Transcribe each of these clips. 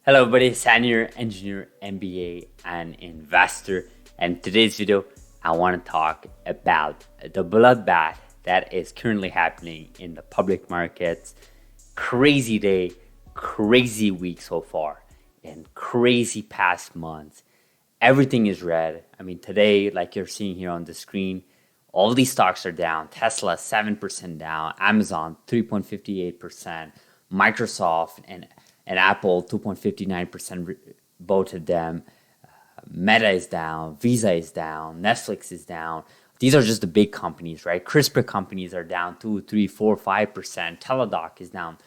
Hello everybody, Sanir, engineer, MBA, and investor. And today's video, I want to talk about the bloodbath that is currently happening in the public markets. Crazy day, crazy week so far, and crazy past months. Everything is red. I mean, today, like you're seeing here on the screen, all these stocks are down. Tesla 7% down, Amazon 3.58%, Microsoft and Apple 2.59%, both of them. Meta is down, Visa is down, Netflix is down. These are just the big companies, right? CRISPR companies are down 2, 3, 4, 5%. Teladoc is down.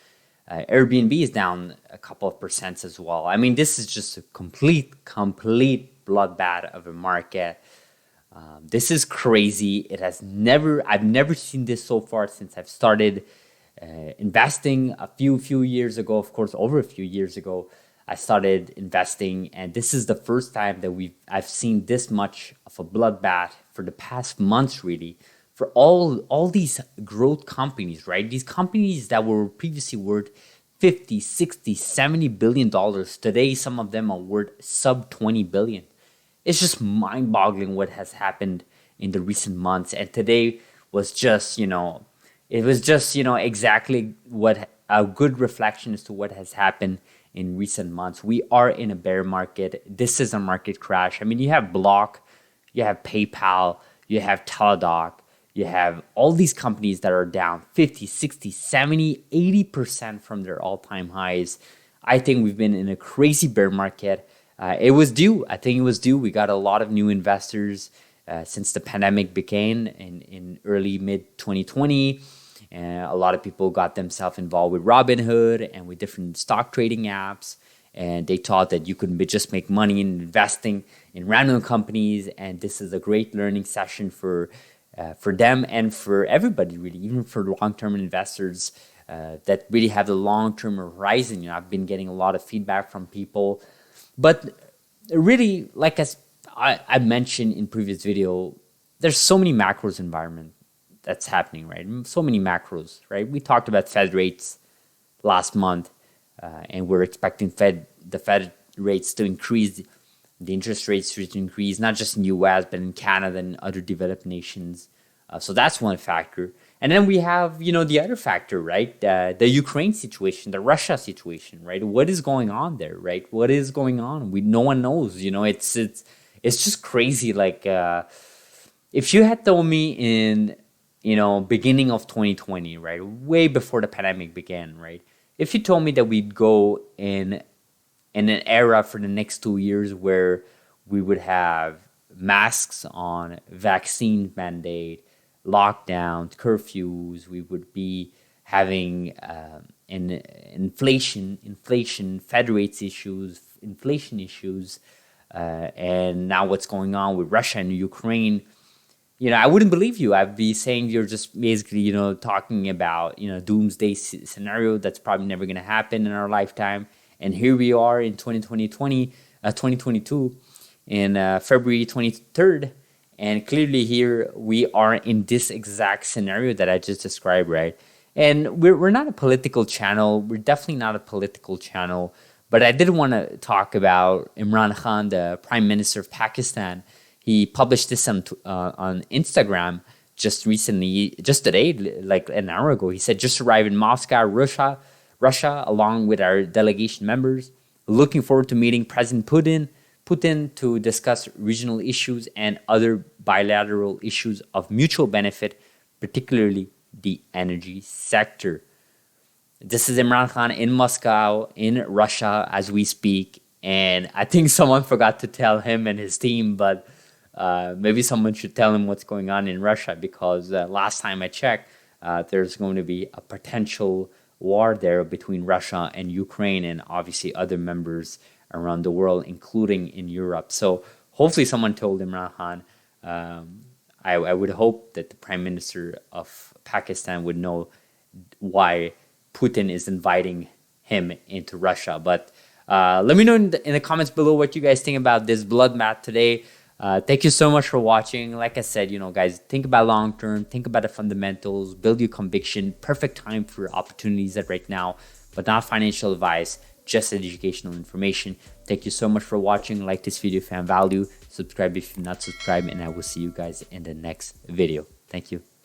Airbnb is down a couple of percents as well. I mean, this is just a complete bloodbath of a market. This is crazy. I've never seen this so far since I've started investing a few years ago. Of course, over a few years ago, I started investing, and this is the first time that I've seen this much of a bloodbath for the past months, really, for all these growth companies, right? These companies that were previously worth 50, 60, 70 billion dollars. Today, some of them are worth sub 20 billion. It's just mind-boggling what has happened in the recent months. And today was just, exactly what a good reflection as to what has happened in recent months. We are in a bear market. This is a market crash. I mean, you have Block, you have PayPal, you have Teladoc, you have all these companies that are down 50, 60, 70, 80% from their all-time highs. I think we've been in a crazy bear market. It was due. I think it was due. We got a lot of new investors since the pandemic began in early mid 2020. And a lot of people got themselves involved with Robinhood and with different stock trading apps. And they thought that you could just make money in investing in random companies. And this is a great learning session for them and for everybody, really, even for long-term investors that really have the long-term horizon. I've been getting a lot of feedback from people. But really, like as I mentioned in previous video, there's so many macros environment that's happening, right? So many macros, right? We talked about Fed rates last month, and we're expecting the Fed rates to increase, the interest rates to increase, not just in US, but in Canada and other developed nations. So that's one factor. And then we have, the other factor, right? The Ukraine situation, the Russia situation, right? What is going on there, right? What is going on? No one knows. It's just crazy. Like if you had told me in beginning of 2020, right, way before the pandemic began, right? If you told me that we'd go in an era for the next 2 years where we would have masks on, vaccine mandate, lockdowns, curfews, we would be having inflation, Fed rates issues, inflation issues, and now what's going on with Russia and Ukraine, I wouldn't believe you. I'd be saying you're just basically, talking about, doomsday scenario that's probably never going to happen in our lifetime. And here we are in 2022, in February 23rd. And clearly here we are in this exact scenario that I just described, right? And we're not a political channel. We're definitely not a political channel. But I did want to talk about Imran Khan, the Prime Minister of Pakistan. He published this on Instagram just recently, just today, like an hour ago. He said, just arrived in Moscow, Russia, along with our delegation members. Looking forward to meeting President Putin to discuss regional issues and other bilateral issues of mutual benefit, particularly the energy sector. This is Imran Khan in Moscow, in Russia, as we speak. And I think someone forgot to tell him and his team, but maybe someone should tell him what's going on in Russia, because last time I checked, there's going to be a potential war there between Russia and Ukraine and obviously other members around the world, including in Europe. So hopefully someone told Imran Khan. I would hope that the Prime Minister of Pakistan would know why Putin is inviting him into Russia. But let me know in the comments below what you guys think about this bloodbath today. Thank you so much for watching. Like I said, guys, think about long term, think about the fundamentals, build your conviction. Perfect time for opportunities right now, but not financial advice. just educational information. Thank you so much for watching. Like this video if you found value. Subscribe if you're not subscribed, and I will see you guys in the next video. Thank you.